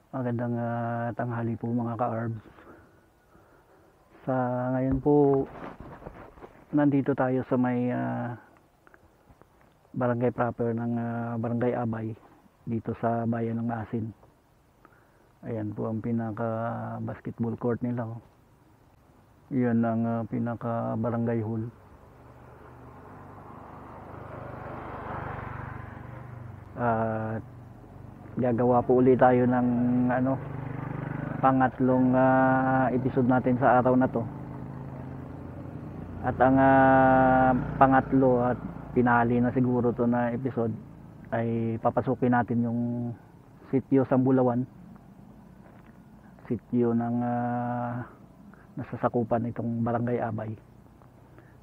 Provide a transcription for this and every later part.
Magandang tanghali po mga ka-arbs. Sa ngayon po, nandito tayo sa may barangay proper ng Barangay Abay dito sa bayan ng Asin. Ayan po ang pinaka basketball court nila. Yan ang pinaka barangay hall. At gagawa po ulit tayo ng pangatlong episode natin sa araw na to. At ang pangatlo at pinali na siguro to na episode ay papasukin natin yung sitio Sambulawan, sitio ng nasasakupan itong Barangay Abay.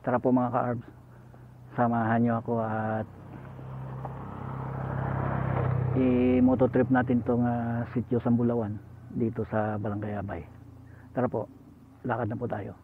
Tara po mga ka-arbs, samahan nyo ako at i-mototrip natin tong sitio Sambulawan dito sa Barangay Abay. Tara po, lakad na po tayo.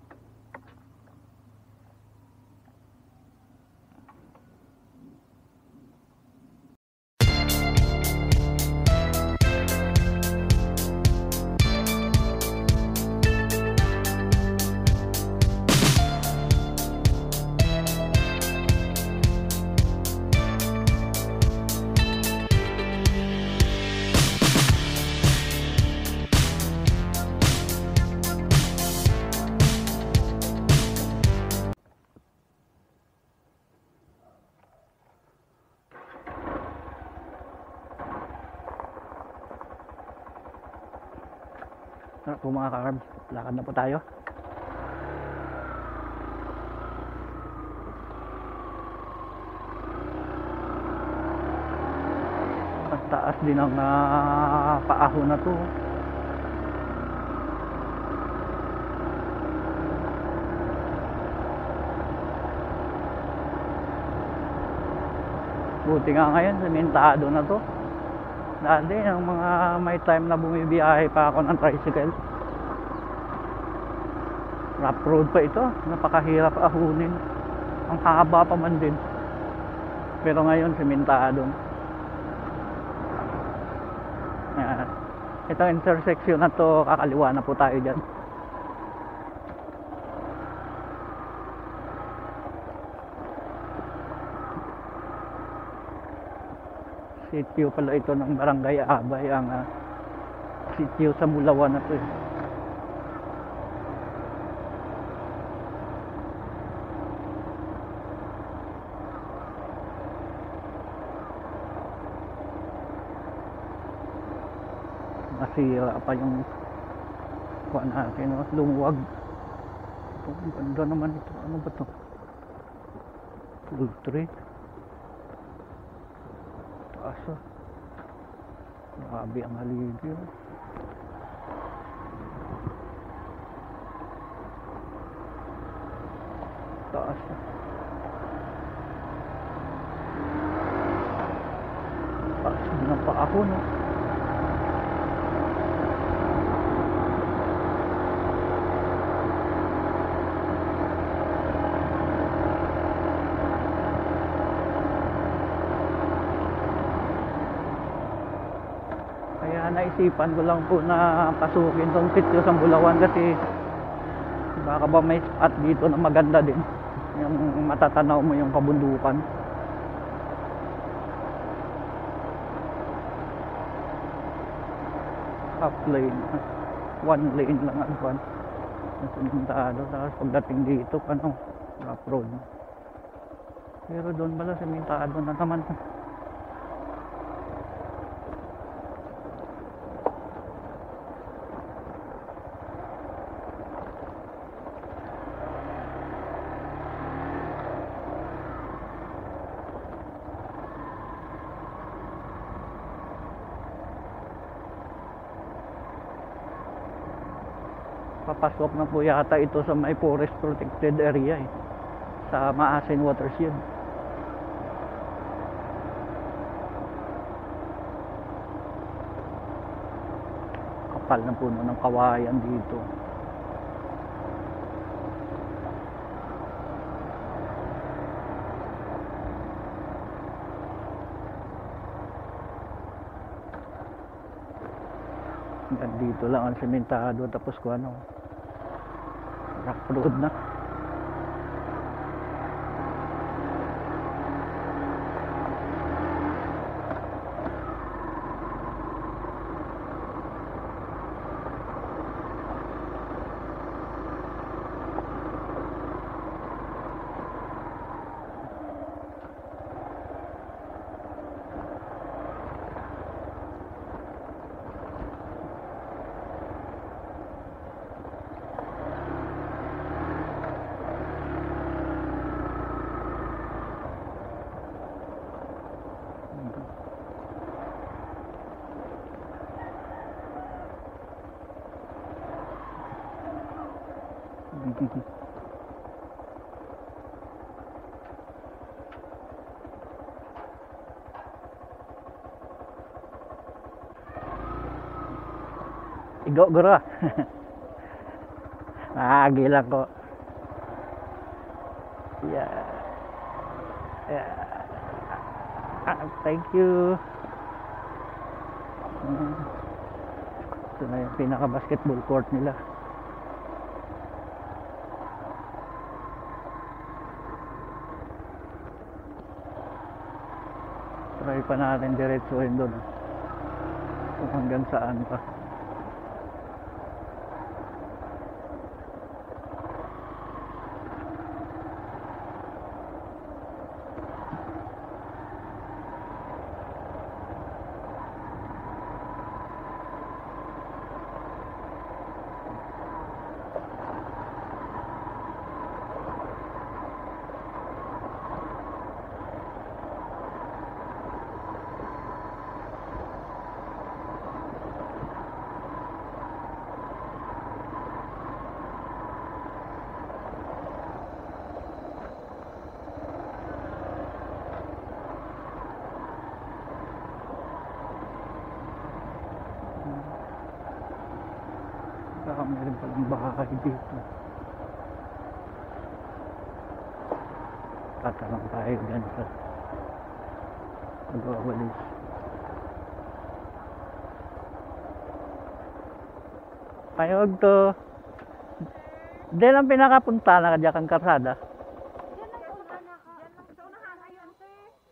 Tara po mga ka-arbs, lakad na po tayo. Ang taas din ang paahon na to. Buti nga ngayon, sementado na to. Dati, ang mga may time na bumibiyahe pa ako ng tricycle. Rough road pa ito, napakahirap ahunin. Ang haba pa man din. Pero ngayon, sementado. Itong intersection na to, kakaliwa na po tayo dyan. Sitio pala ito ng Barangay Abay, ang sitio sa Sambulawan na to eh. Masira pa yung kuha natin, lumuwag. Ito, ganda naman ito. Ano ba ito? Poultry. Taas ah. Grabe ang haligi. Taas ah. Taas na pa ako no. Kaya naisipan ko lang po na pasukin tong sitio Sambulawan kasi baka ba may spot dito na maganda din, yung matatanaw mo yung kabundukan. Half lane, 1 lane lang ang van sementado, tapos pagdating dito rough road. Pero doon pala sementado na naman. Papasok na po yata ito sa may forest protected area eh, sa Maasin Watershed. Kapal na puno ng kawayan dito. Hanggang dito lang ang sementado, tapos kung ano, rock road na. Igo guro. Nakagilan ko. Yeah. Yeah. Thank you. Ito na yung pinaka basketball court nila. Try pa natin diretsuhin doon kung hanggang saan pa. Saka meron palang bahay dito. Tatanong tayo dyan sa magwawalis. Payog to. Diyan ang pinakapunta na kadya kang karsada.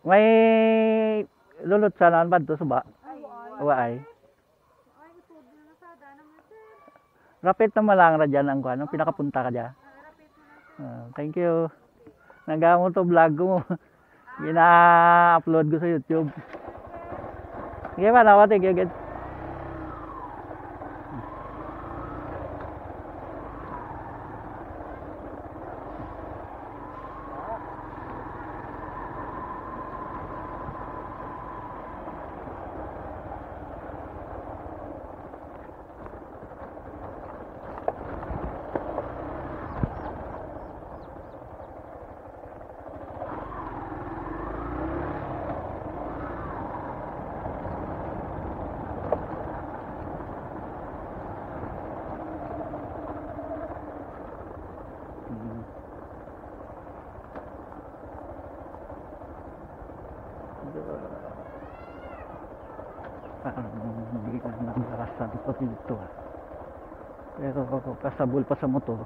May lulot sa naan ba ito suba? Waay. Rapid na malang radyan ang kuano, pinakapunta ka dyan. Thank you. Nagamo to vlog ko. Gina-upload ko sa YouTube. Sige ba, nawati agad. Parang hindi ka nabarasan pa dito. Pero kasabol pa sa motor.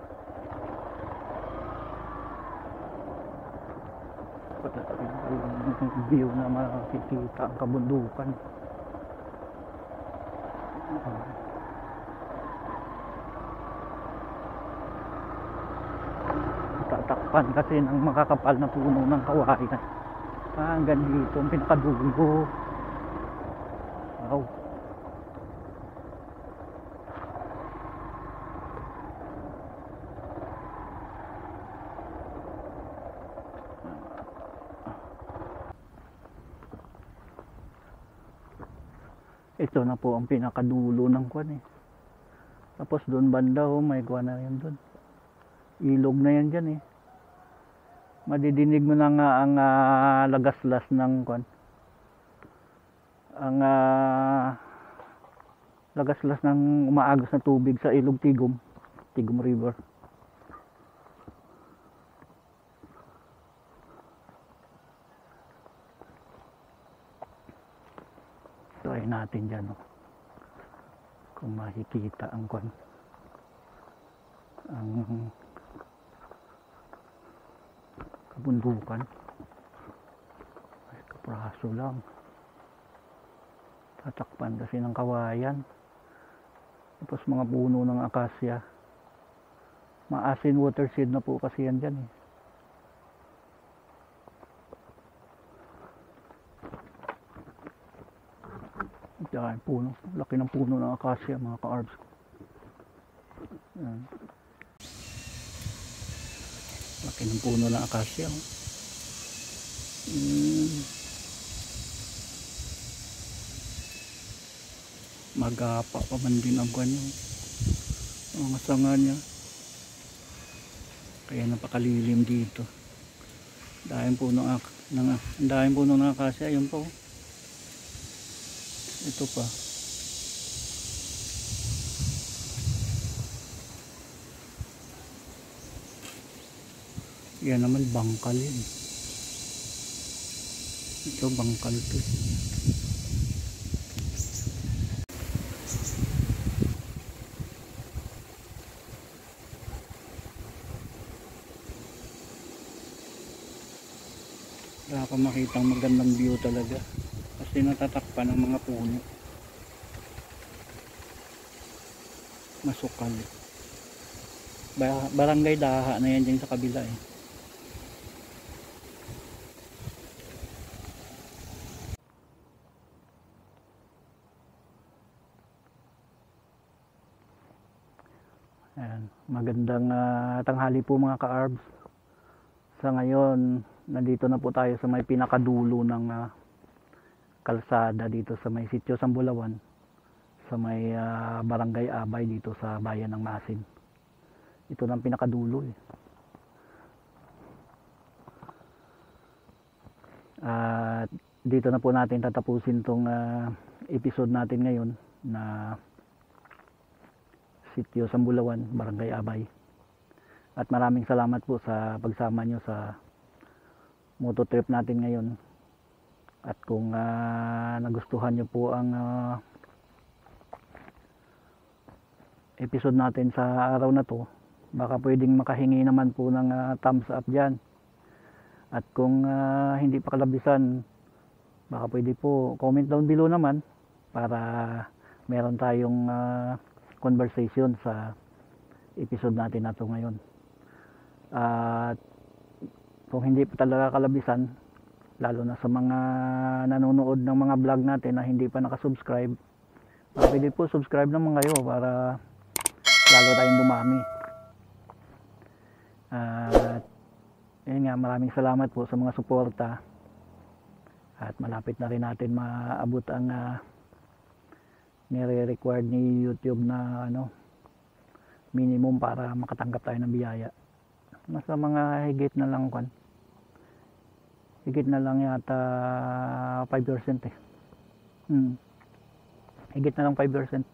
Yung view na makikita ang kabundukan. Tatakpan kasi ng makakapal na puno ng kawayan. Hanggang dito ang pinakadulo. Wow. Ito na po ang pinakadulo ng kwan eh. Tapos doon banda may kwan na yan doon. Ilog na yan dyan eh. Madidinig mo na nga ang lagaslas ng kwan. Ang lagaslas ng umaagos na tubig sa ilog Tigom. Tigom River. Try natin dyan. kung makikita ang kwan, ang kabundukan. Ay, kapraso lang, tatakpan kasi ng kawayan, tapos mga puno ng akasya. Maasin water seed na po kasi yan dyan eh. Yan, puno, laki ng puno ng akasya mga ka-arbs. Yan. Laki ng puno ng akasya. Magapa pa man din ang kanya, ang sanga niya, kaya napakalilim dito. Dahil puno ng akasya. Ayun po, ito pa. Yan naman bangkal yun. Ito bangkal to. Wala akong makitang magandang view talaga kasi natatakpan ng mga puno. Masukal. Barangay Daha na yan dyan sa kabila eh. Ayan. Magandang tanghali po mga ka-arbs. Sa ngayon, nandito na po tayo sa may pinakadulo ng kalsada dito sa may sitio Sambulawan, sa may Barangay Abay dito sa bayan ng Masin. Ito ng pinakadulo eh. At dito na po natin tatapusin tong episode natin ngayon na sitio Sambulawan, Barangay Abay. At maraming salamat po sa pagsama nyo sa moto trip natin ngayon. At kung nagustuhan nyo po ang episode natin sa araw na to, baka pwedeng makahingi naman po ng thumbs up dyan. At kung hindi pa kalabisan, baka pwede po comment down below naman para meron tayong conversation sa episode natin na to ngayon. At kung hindi pa talaga kalabisan, lalo na sa mga nanonood ng mga vlog natin na hindi pa nakasubscribe, pwede po subscribe naman kayo para lalo tayong dumami. At yun nga, maraming salamat po sa mga suporta. At malapit na rin natin maabot ang nire-required ni YouTube na minimum para makatanggap tayo ng biyaya. Nasa mga higit na lang higit na lang yata 5% eh. Higit na lang 5%.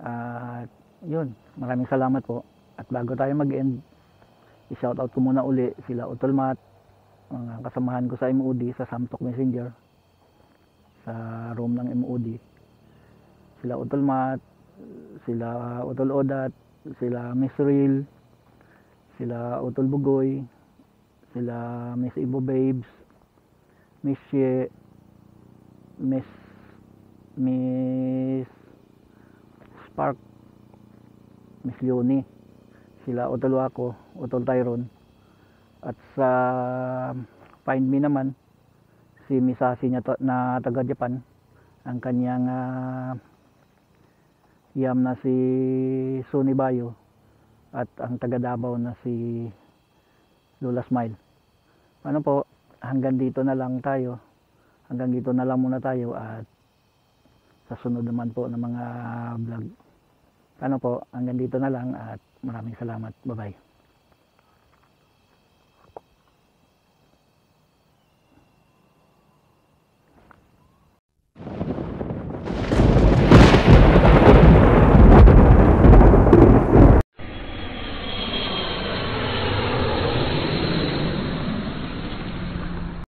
At yun, maraming salamat po. At bago tayo mag-end, i-shoutout ko muna uli sila Utolmat, mga kasamahan ko sa MOD, sa Samtok Messenger, sa room ng MOD. Sila Utolmat, sila Utol Odat, sila Miss Real, sila Utol Bugoy, sila Miss Ibo Babes, Miss She, Miss Spark, Miss Leonie, sila Utol Wako, Utol Tyron. At sa Find Me naman, si Misasi na taga Japan, ang kanyang yam na si Sony Bayo, at ang taga Davao na si Lola Smile. Ano po, hanggang dito na lang tayo. Hanggang dito na lang muna tayo at sa sunod naman po ng mga vlog. Ano po, hanggang dito na lang at maraming salamat. Bye-bye.